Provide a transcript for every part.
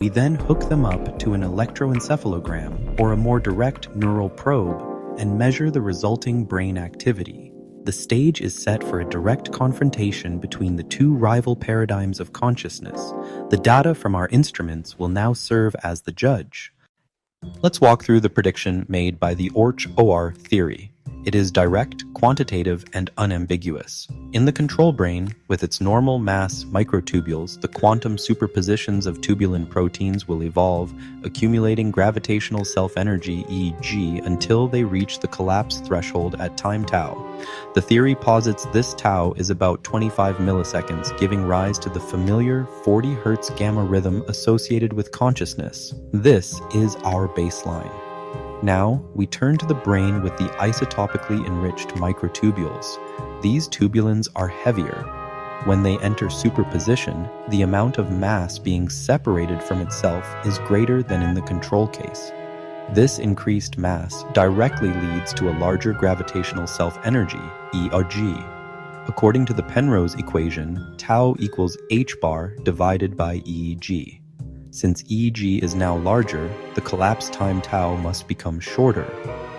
We then hook them up to an electroencephalogram or a more direct neural probe and measure the resulting brain activity. The stage is set for a direct confrontation between the two rival paradigms of consciousness. The data from our instruments will now serve as the judge. Let's walk through the prediction made by the Orch-OR theory. It is direct, quantitative, and unambiguous. In the control brain, with its normal mass microtubules, the quantum superpositions of tubulin proteins will evolve, accumulating gravitational self-energy (EG) until they reach the collapse threshold at time tau. The theory posits this tau is about 25 milliseconds, giving rise to the familiar 40 Hz gamma rhythm associated with consciousness. This is our baseline. Now, we turn to the brain with the isotopically enriched microtubules. These tubulins are heavier. When they enter superposition, the amount of mass being separated from itself is greater than in the control case. This increased mass directly leads to a larger gravitational self-energy, ERG. According to the Penrose equation, tau equals h bar divided by EEG. Since EEG is now larger, the collapse time tau must become shorter.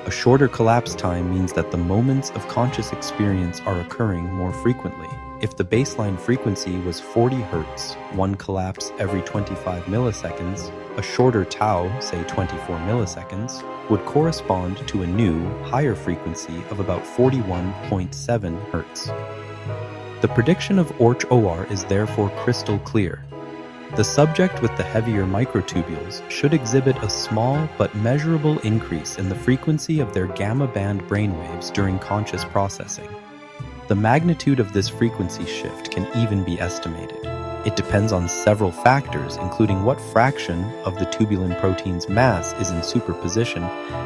A shorter collapse time means that the moments of conscious experience are occurring more frequently. If the baseline frequency was 40 Hz, one collapse every 25 milliseconds, a shorter tau, say 24 milliseconds, would correspond to a new, higher frequency of about 41.7 Hz. The prediction of Orch-OR is therefore crystal clear. The subject with the heavier microtubules should exhibit a small but measurable increase in the frequency of their gamma band brainwaves during conscious processing. The magnitude of this frequency shift can even be estimated. It depends on several factors, including what fraction of the tubulin protein's mass is in superposition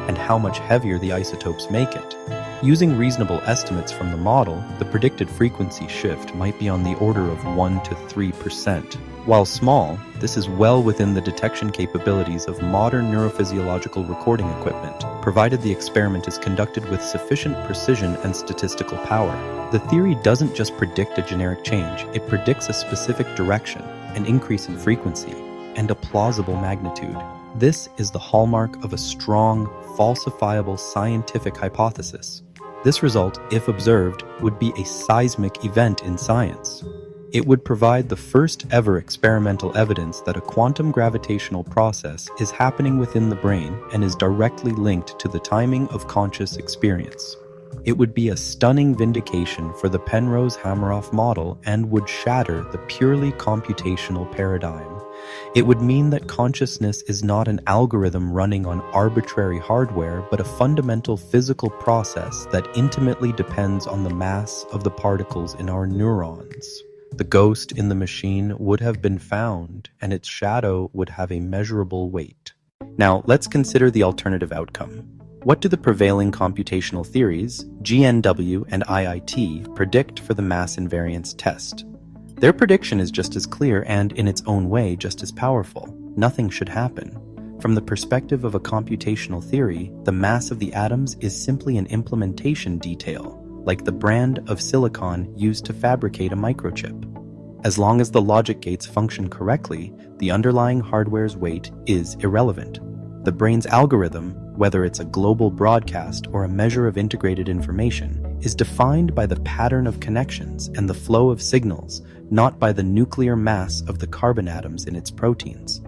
and how much heavier the isotopes make it. Using reasonable estimates from the model, the predicted frequency shift might be on the order of 1 to 3%. While small, this is well within the detection capabilities of modern neurophysiological recording equipment, provided the experiment is conducted with sufficient precision and statistical power. The theory doesn't just predict a generic change, it predicts a specific direction, an increase in frequency, and a plausible magnitude. This is the hallmark of a strong, falsifiable scientific hypothesis. This result, if observed, would be a seismic event in science. It would provide the first ever experimental evidence that a quantum gravitational process is happening within the brain and is directly linked to the timing of conscious experience. It would be a stunning vindication for the Penrose-Hameroff model and would shatter the purely computational paradigm. It would mean that consciousness is not an algorithm running on arbitrary hardware, but a fundamental physical process that intimately depends on the mass of the particles in our neurons. The ghost in the machine would have been found, and its shadow would have a measurable weight. Now, let's consider the alternative outcome. What do the prevailing computational theories, GNW and IIT, predict for the mass invariance test? Their prediction is just as clear and, in its own way, just as powerful. Nothing should happen. From the perspective of a computational theory, the mass of the atoms is simply an implementation detail, like the brand of silicon used to fabricate a microchip. As long as the logic gates function correctly, the underlying hardware's weight is irrelevant. The brain's algorithm, whether it's a global broadcast or a measure of integrated information, is defined by the pattern of connections and the flow of signals, not by the nuclear mass of the carbon atoms in its proteins.